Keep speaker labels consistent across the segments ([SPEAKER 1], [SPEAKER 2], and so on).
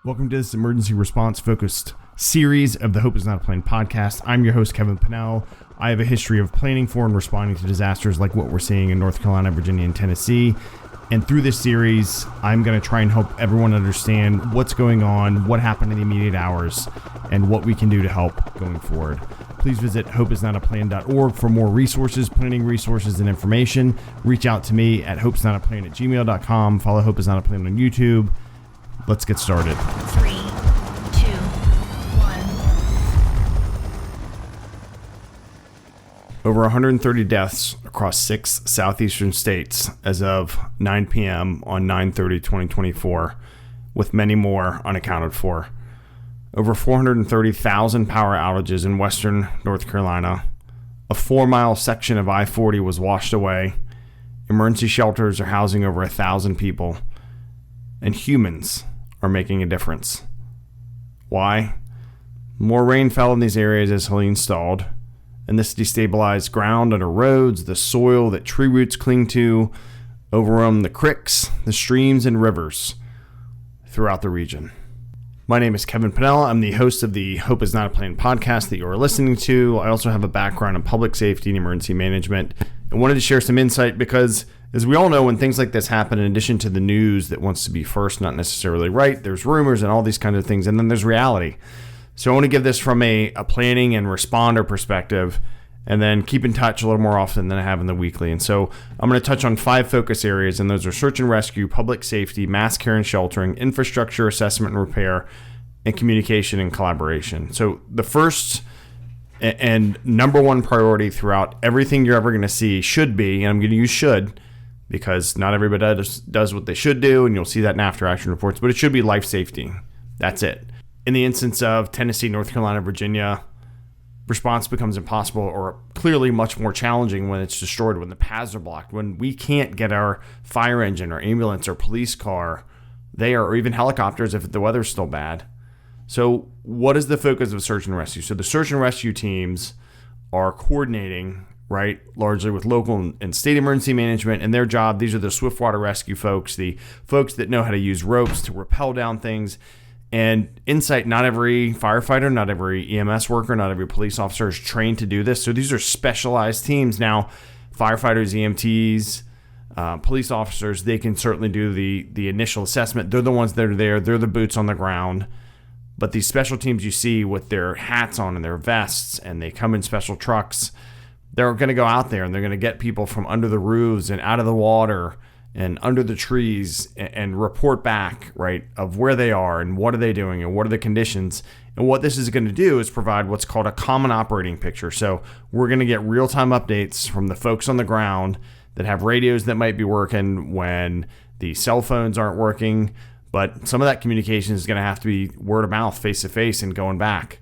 [SPEAKER 1] Welcome to this emergency response focused series of the Hope Is Not a Plane podcast. I'm your host, Kevin Pinnell. I have a history of planning for and responding to disasters like what we're seeing in North Carolina, Virginia, and Tennessee. And through this series, I'm going to try and help everyone understand what's going on, what happened in the immediate hours, and what we can do to help going forward. Please visit hopeisnotaplan.org for more resources, planning resources, and information. Reach out to me at hopesnotaplan@gmail.com. Follow Hope Is Not a Plan on YouTube. Let's get started.
[SPEAKER 2] 3, 2, 1.
[SPEAKER 1] Over 130 deaths across 6 southeastern states as of 9 p.m. on 9/30/2024, with many more unaccounted for. Over 430,000 power outages in western North Carolina. A 4-mile section of I-40 was washed away. Emergency shelters are housing over 1,000 people. And humans are making a difference. Why? More rain fell in these areas as Helene stalled, and this destabilized ground under roads, the soil that tree roots cling to, overwhelmed the creeks, the streams, and rivers throughout the region. My name is Kevin Pinnell. I'm the host of the Hope Is Not a Plane podcast that you are listening to. I also have a background in public safety and emergency management. I wanted to share some insight because, as we all know, when things like this happen, in addition to the news that wants to be first, not necessarily right, there's rumors and all these kinds of things, and then there's reality. So I want to give this from a planning and responder perspective, and then keep in touch a little more often than I have in the weekly. And so I'm going to touch on 5 focus areas, and those are search and rescue, public safety, mass care and sheltering, infrastructure assessment and repair, and communication and collaboration. So the first and number one priority throughout everything you're ever going to see should be, and I'm going to use should, because not everybody does what they should do, and you'll see that in after action reports, but it should be life safety. That's it. In the instance of Tennessee, North Carolina, Virginia, response becomes impossible or clearly much more challenging when it's destroyed, when the paths are blocked, when we can't get our fire engine or ambulance or police car there, or even helicopters if the weather's still bad. So what is the focus of search and rescue? So the search and rescue teams are coordinating, right, largely with local and state emergency management, and their job, these are the swiftwater rescue folks, the folks that know how to use ropes to rappel down things. And insight, not every firefighter, not every EMS worker, not every police officer is trained to do this. So these are specialized teams. Now, firefighters, EMTs, police officers, they can certainly do the initial assessment. They're the ones that are there. They're the boots on the ground. But these special teams you see with their hats on and their vests, and they come in special trucks, they're going to go out there and they're going to get people from under the roofs and out of the water and under the trees and report back, right, of where they are and what are they doing and what are the conditions. And what this is going to do is provide what's called a common operating picture. So we're going to get real-time updates from the folks on the ground that have radios that might be working when the cell phones aren't working. But some of that communication is going to have to be word of mouth, face-to-face, and going back.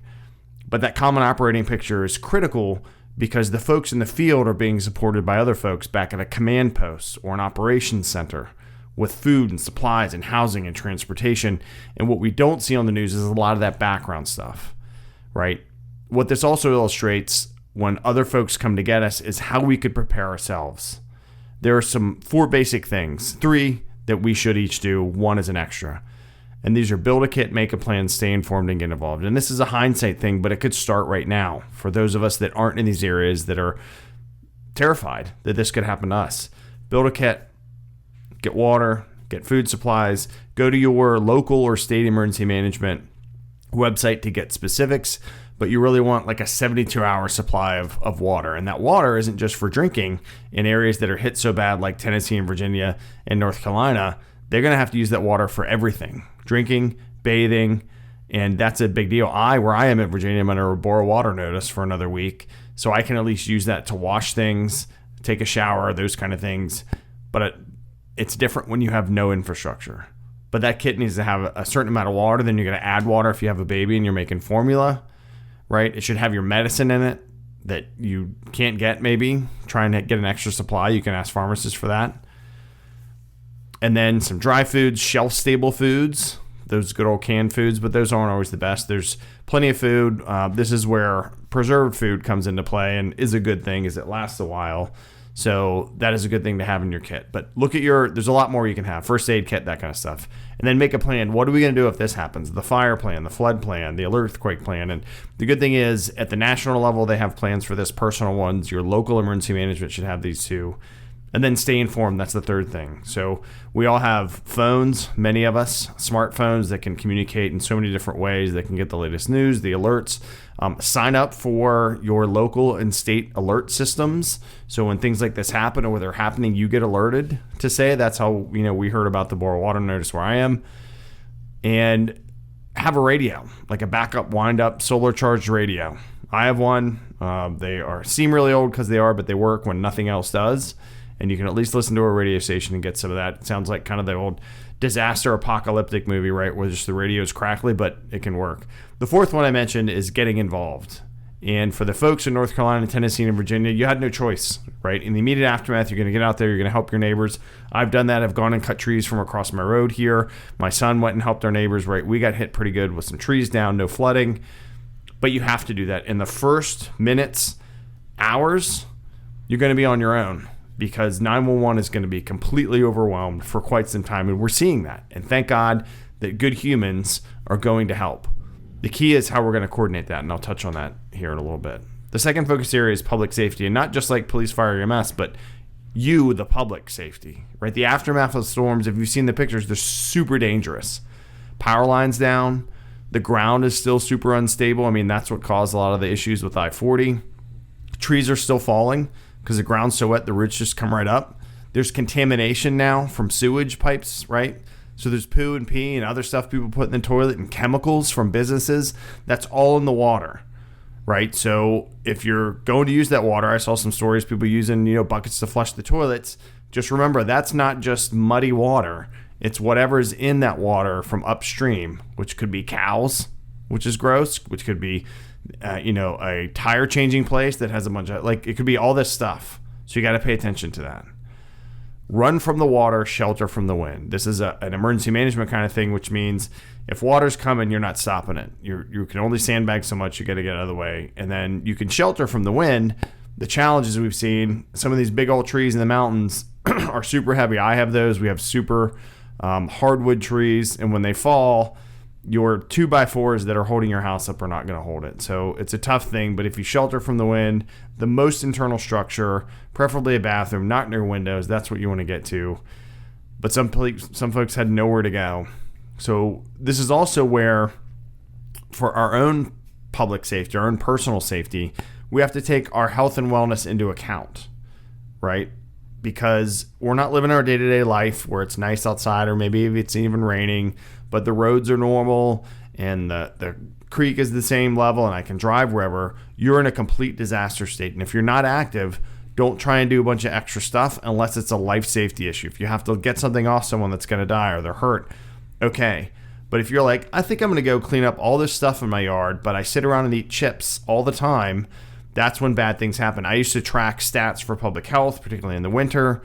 [SPEAKER 1] But that common operating picture is critical because the folks in the field are being supported by other folks back at a command post or an operations center with food and supplies and housing and transportation. And what we don't see on the news is a lot of that background stuff, right? What this also illustrates when other folks come to get us is how we could prepare ourselves. There are 4 basic things, 3 that we should each do. 1 is an extra. And these are build a kit, make a plan, stay informed, and get involved. And this is a hindsight thing, but it could start right now for those of us that aren't in these areas that are terrified that this could happen to us. Build a kit, get water, get food supplies, go to your local or state emergency management website to get specifics, but you really want like a 72-hour supply of water. And that water isn't just for drinking. In areas that are hit so bad like Tennessee and Virginia and North Carolina, they're going to have to use that water for everything. Drinking, bathing, and that's a big deal. Where I am in Virginia, I'm under a bore water notice for another week, so I can at least use that to wash things, take a shower, those kind of things. But it's different when you have no infrastructure. But that kit needs to have a certain amount of water. Then you're going to add water if you have a baby and you're making formula, right? It should have your medicine in it that you can't get maybe. Trying to get an extra supply. You can ask pharmacists for that. And then some dry foods, shelf-stable foods, those good old canned foods, but those aren't always the best. There's plenty of food. This is where preserved food comes into play and is a good thing as it lasts a while. So that is a good thing to have in your kit. But look at there's a lot more you can have. First aid kit, that kind of stuff. and then make a plan. What are we going to do if this happens? The fire plan, the flood plan, the earthquake plan. And the good thing is at the national level, they have plans for this, personal ones. Your local emergency management should have these too. And then stay informed. That's the third thing. So we all have phones, many of us, smartphones that can communicate in so many different ways. They can get the latest news, the alerts. Sign up for your local and state alert systems. So when things like this happen or where they're happening, you get alerted to say. That's how we heard about the boil water notice where I am. And have a radio, like a backup wind-up solar charged radio. I have one. They seem really old because they are, but they work when nothing else does. And you can at least listen to a radio station and get some of that. It sounds like kind of the old disaster apocalyptic movie, right, where just the radio is crackly, but it can work. The fourth one I mentioned is getting involved. And for the folks in North Carolina, Tennessee, and Virginia, you had no choice, right? In the immediate aftermath, you're going to get out there, you're going to help your neighbors. I've done that. I've gone and cut trees from across my road here. My son went and helped our neighbors, right? We got hit pretty good with some trees down, no flooding. But you have to do that. In the first minutes, hours, you're going to be on your own, because 911 is going to be completely overwhelmed for quite some time. And we're seeing that. And thank God that good humans are going to help. The key is how we're going to coordinate that. And I'll touch on that here in a little bit. The second focus area is public safety. And not just like police, fire, EMS, but you, the public safety, right? The aftermath of storms, if you've seen the pictures, they're super dangerous. Power lines down. The ground is still super unstable. I mean, that's what caused a lot of the issues with I-40. Trees are still falling because the ground's so wet, the roots just come right up. There's contamination now from sewage pipes, right? So there's poo and pee and other stuff people put in the toilet and chemicals from businesses. That's all in the water, right? So if you're going to use that water, I saw some stories, people using, buckets to flush the toilets. Just remember, that's not just muddy water. It's whatever's in that water from upstream, which could be cows, which is gross, which could be a tire changing place that has a bunch of, it could be all this stuff. So you got to pay attention to that. Run from the water, shelter from the wind. This is an emergency management kind of thing, which means if water's coming, you're not stopping it. You can only sandbag so much. You got to get out of the way. And then you can shelter from the wind. The challenges we've seen, some of these big old trees in the mountains are super heavy. I have those. We have super hardwood trees. And when they fall, your 2x4s that are holding your house up are not going to hold it. So it's a tough thing, but if you shelter from the wind, the most internal structure, preferably a bathroom, not near windows, that's what you want to get to. But some folks had nowhere to go. So this is also where, for our own public safety, our own personal safety, we have to take our health and wellness into account, right? Because we're not living our day-to-day life where it's nice outside, or maybe if it's even raining, but the roads are normal and the creek is the same level and I can drive wherever. You're in a complete disaster state. And if you're not active, don't try and do a bunch of extra stuff unless it's a life safety issue. If you have to get something off someone that's going to die or they're hurt, okay. But if you're like, I think I'm going to go clean up all this stuff in my yard, but I sit around and eat chips all the time, that's when bad things happen. I used to track stats for public health, particularly in the winter,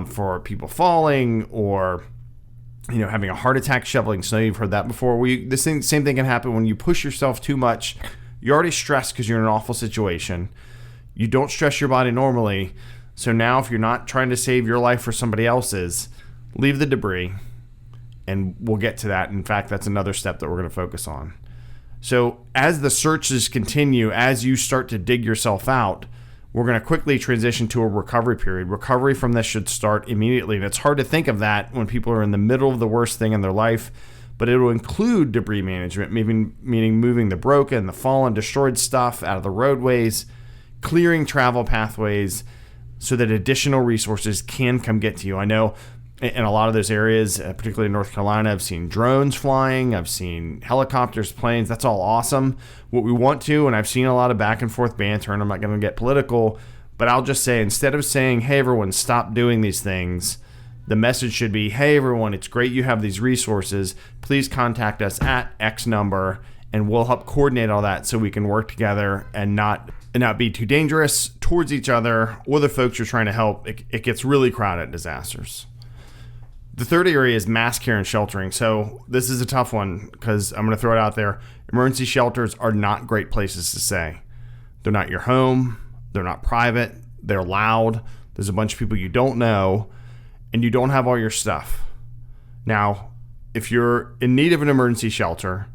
[SPEAKER 1] for people falling or having a heart attack shoveling snow. You've heard that before. Same thing can happen when you push yourself too much. You're already stressed because you're in an awful situation. You don't stress your body normally. So now if you're not trying to save your life for somebody else's, leave the debris. And we'll get to that. In fact, that's another step that we're going to focus on. So as the searches continue, as you start to dig yourself out, we're going to quickly transition to a recovery period. Recovery from this should start immediately. And it's hard to think of that when people are in the middle of the worst thing in their life, but it will include debris management, meaning moving the broken, the fallen, destroyed stuff out of the roadways, clearing travel pathways so that additional resources can come get to you. I know in a lot of those areas, particularly in North Carolina, I've seen drones flying, I've seen helicopters, planes. That's all awesome. What we want to, and I've seen a lot of back and forth banter, and I'm not going to get political, but I'll just say, instead of saying, hey, everyone, stop doing these things, the message should be, hey, everyone, it's great you have these resources. Please contact us at X number, and we'll help coordinate all that so we can work together and not be too dangerous towards each other or the folks you're trying to help. It gets really crowded at disasters. The third area is mass care and sheltering. So this is a tough one because I'm going to throw it out there. Emergency shelters are not great places to stay. They're not your home. They're not private. They're loud. There's a bunch of people you don't know, and you don't have all your stuff. Now, if you're in need of an emergency shelter,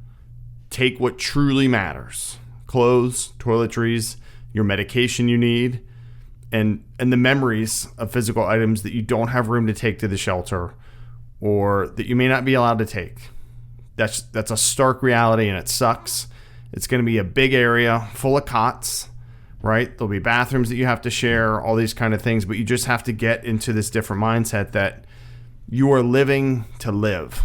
[SPEAKER 1] take what truly matters: clothes, toiletries, your medication you need, and the memories of physical items that you don't have room to take to the shelter or that you may not be allowed to take. That's a stark reality, and it sucks. It's going to be a big area full of cots, right? There'll be bathrooms that you have to share, all these kind of things, but you just have to get into this different mindset that you are living to live.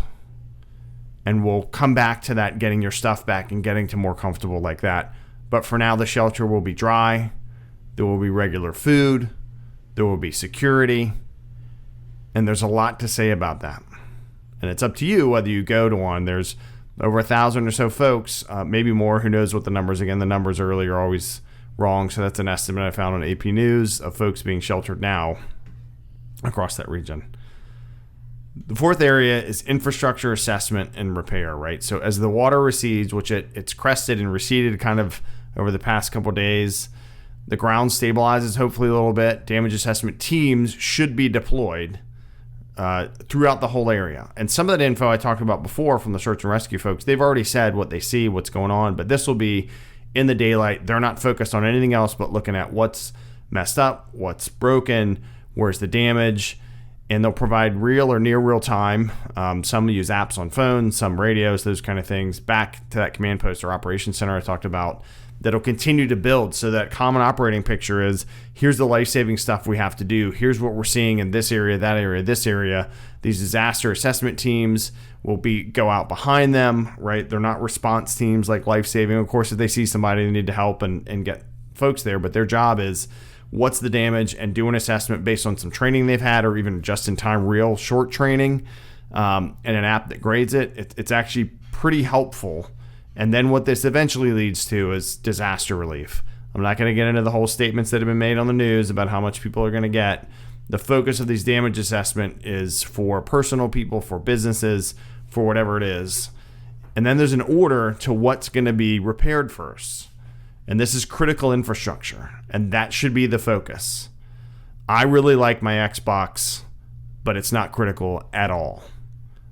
[SPEAKER 1] And we'll come back to that, getting your stuff back and getting to more comfortable like that. But for now, the shelter will be dry. There will be regular food. There will be security. And there's a lot to say about that. And it's up to you whether you go to one. There's over 1,000 or so folks, maybe more. Who knows what the numbers? Again, the numbers early are always wrong. So that's an estimate I found on AP News of folks being sheltered now across that region. The fourth area is infrastructure assessment and repair, right? So as the water recedes, which it's crested and receded kind of over the past couple of days, the ground stabilizes hopefully a little bit. Damage assessment teams should be deployed throughout the whole area. And some of that info I talked about before from the search and rescue folks, they've already said what they see, what's going on, but this will be in the daylight. They're not focused on anything else but looking at what's messed up, what's broken, where's the damage. And they'll provide real or near real time. Some use apps on phones, some radios, those kind of things, back to that command post or operations center I talked about, that'll continue to build. So that common operating picture is, here's the life-saving stuff we have to do. Here's what we're seeing in this area, that area, this area. These disaster assessment teams will go out behind them, right? They're not response teams like life-saving. Of course, if they see somebody, they need to help and get folks there. But their job is, what's the damage, and do an assessment based on some training they've had, or even just-in-time real short training, and an app that grades it. It's actually pretty helpful. And then what this eventually leads to is disaster relief. I'm not going to get into the whole statements that have been made on the news about how much people are going to get. The focus of these damage assessment is for personal people, for businesses, for whatever it is. And then there's an order to what's going to be repaired first. And this is critical infrastructure, and that should be the focus. I really like my Xbox, but it's not critical at all,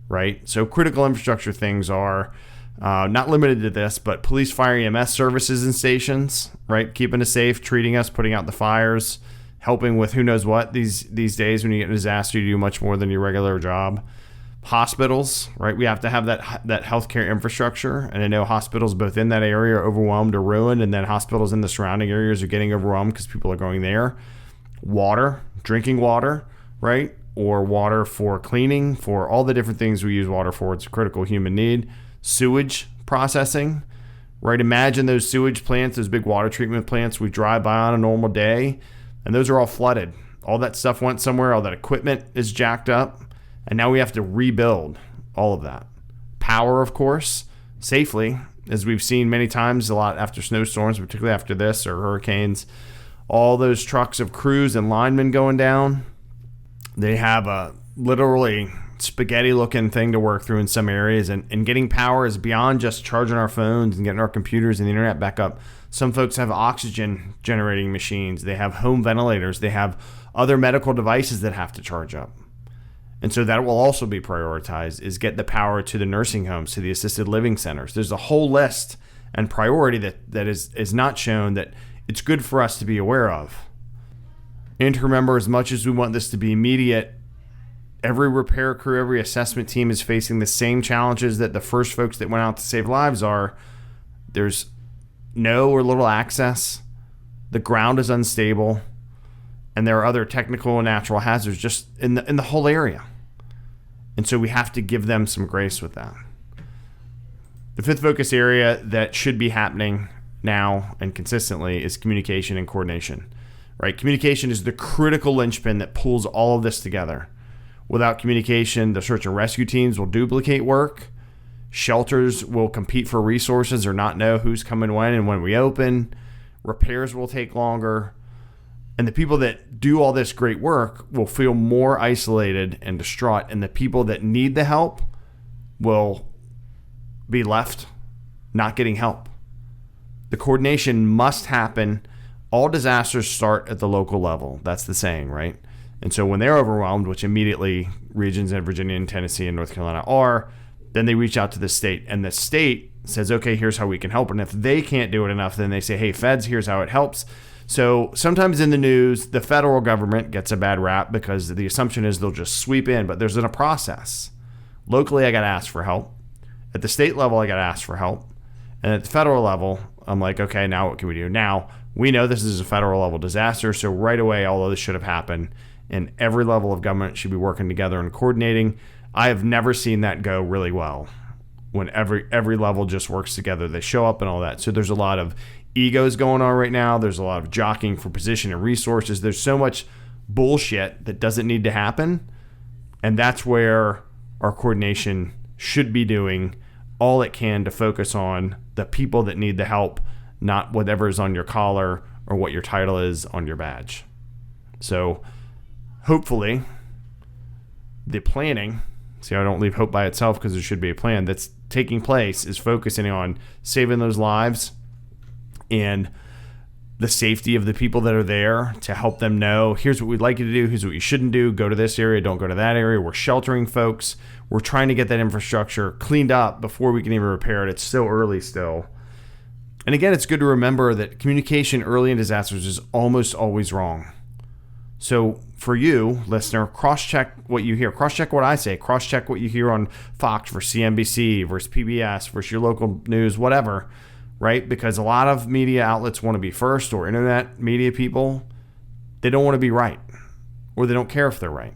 [SPEAKER 1] right? So critical infrastructure things are not limited to this, but police, fire, EMS services and stations, right? Keeping us safe, treating us, putting out the fires, helping with who knows what these days. When you get in a disaster, you do much more than your regular job. Hospitals, right? We have to have that healthcare infrastructure. And I know hospitals both in that area are overwhelmed or ruined, and then hospitals in the surrounding areas are getting overwhelmed because people are going there. Water, drinking water, right? Or water for cleaning, for all the different things we use water for. It's a critical human need. Sewage processing, right? Imagine those sewage plants, those big water treatment plants we drive by on a normal day, and those are all flooded. All that stuff went somewhere. All that equipment is jacked up. And now we have to rebuild all of that. Power, of course, safely, as we've seen many times, a lot after snowstorms, particularly after this, or hurricanes. All those trucks of crews and linemen going down, they have a literally spaghetti-looking thing to work through in some areas. And getting power is beyond just charging our phones and getting our computers and the internet back up. Some folks have oxygen-generating machines. They have home ventilators. They have other medical devices that have to charge up. And so that will also be prioritized, is get the power to the nursing homes, to the assisted living centers. There's a whole list and priority that is not shown that it's good for us to be aware of. And to remember, as much as we want this to be immediate, every repair crew, every assessment team is facing the same challenges that the first folks that went out to save lives are. There's no or little access. The ground is unstable. And there are other technical and natural hazards just in the whole area. And so we have to give them some grace with that. The fifth focus area that should be happening now and consistently is communication and coordination, right? Communication is the critical linchpin that pulls all of this together. Without communication, the search and rescue teams will duplicate work. Shelters will compete for resources or not know who's coming when and when we open. Repairs will take longer. And the people that do all this great work will feel more isolated and distraught. And the people that need the help will be left not getting help. The coordination must happen. All disasters start at the local level. That's the saying, right? And so when they're overwhelmed, which immediately regions in Virginia and Tennessee and North Carolina are, Then they reach out to the state, and the state says, okay, here's how we can help. And if they can't do it enough, then they say, hey, feds, here's how it helps. So sometimes in the news, the federal government gets a bad rap because the assumption is they'll just sweep in, but there's a process. Locally, I got to ask for help. At the state level, I got to ask for help. And at the federal level, I'm like, okay, now what can we do? Now, we know this is a federal level disaster, so right away, all of this should have happened, and every level of government should be working together and coordinating. I have never seen that go really well when every level just works together. They show up and all that. So there's a lot of egos going on right now. There's a lot of jockeying for position and resources. There's so much bullshit that doesn't need to happen, and that's where our coordination should be doing all it can to focus on the people that need the help, not whatever is on your collar or what your title is on your badge. So hopefully the planning, see, I don't leave hope by itself because there should be a plan that's taking place, is focusing on saving those lives and the safety of the people that are there to help them know, here's what we'd like you to do, here's what you shouldn't do, go to this area, don't go to that area. We're sheltering folks. We're trying to get that infrastructure cleaned up before we can even repair it. It's so early still. And again, it's good to remember that communication early in disasters is almost always wrong. So for you, listener, cross-check what you hear. Cross-check what I say. Cross-check what you hear on Fox versus CNBC versus PBS versus your local news, whatever, right? Because a lot of media outlets want to be first, or internet media people, they don't want to be right, or they don't care if they're right.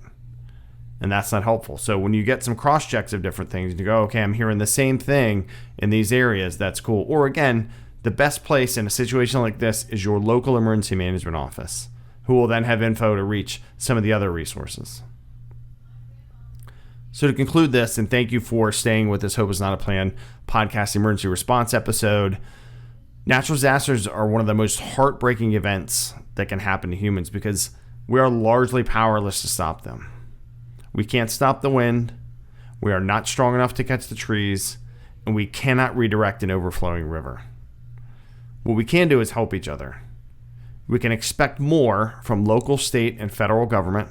[SPEAKER 1] And that's not helpful. So when you get some cross-checks of different things, and you go, okay, I'm hearing the same thing in these areas, that's cool. Or again, the best place in a situation like this is your local emergency management office, who will then have info to reach some of the other resources. So to conclude this, and thank you for staying with this Hope Is Not a Plan podcast emergency response episode, natural disasters are one of the most heartbreaking events that can happen to humans because we are largely powerless to stop them. We can't stop the wind, we are not strong enough to catch the trees, and we cannot redirect an overflowing river. What we can do is help each other. We can expect more from local, state, and federal government.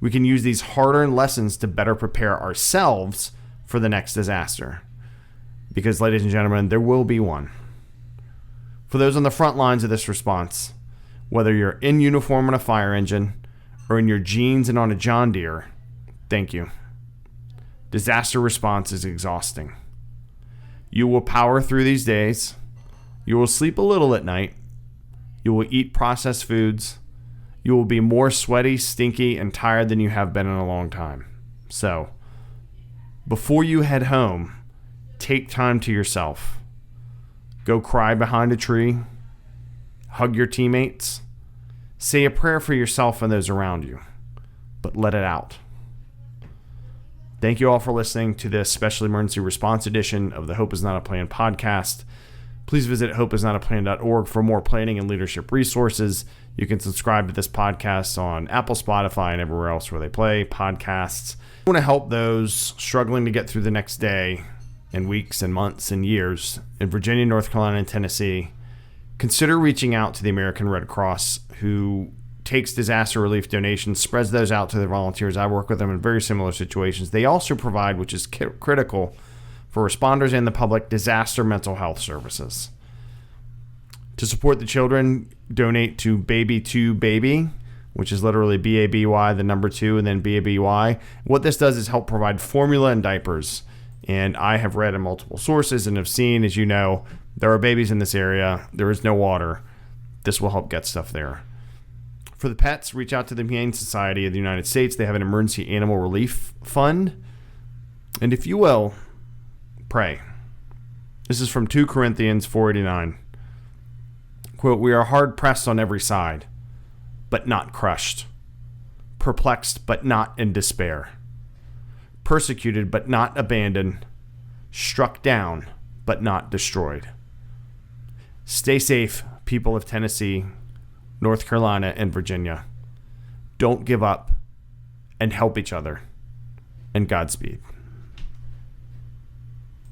[SPEAKER 1] We can use these hard-earned lessons to better prepare ourselves for the next disaster. Because, ladies and gentlemen, there will be one. For those on the front lines of this response, whether you're in uniform on a fire engine or in your jeans and on a John Deere, thank you. Disaster response is exhausting. You will power through these days. You will sleep a little at night. You will eat processed foods. You will be more sweaty, stinky, and tired than you have been in a long time. So, before you head home, take time to yourself. Go cry behind a tree. Hug your teammates. Say a prayer for yourself and those around you. But let it out. Thank you all for listening to this special emergency response edition of the Hope Is Not a Plan podcast. Please visit hopeisnotaplan.org for more planning and leadership resources. You can subscribe to this podcast on Apple, Spotify, and everywhere else where they play podcasts. I want to help those struggling to get through the next day and weeks and months and years in Virginia, North Carolina, and Tennessee. Consider reaching out to the American Red Cross, who takes disaster relief donations, spreads those out to the volunteers. I work with them in very similar situations. They also provide, which is critical for responders and the public, disaster mental health services. To support the children, donate to Baby2Baby, which is literally B-A-B-Y, the number 2, and then B-A-B-Y. What this does is help provide formula and diapers. And I have read in multiple sources and have seen, as you know, there are babies in this area. There is no water. This will help get stuff there. For the pets, reach out to the Humane Society of the United States. They have an emergency animal relief fund. And if you will, pray. This is from 2 Corinthians 4:89. Quote, we are hard pressed on every side, but not crushed. Perplexed, but not in despair. Persecuted, but not abandoned. Struck down, but not destroyed. Stay safe, people of Tennessee, North Carolina, and Virginia. Don't give up, and help each other. And Godspeed.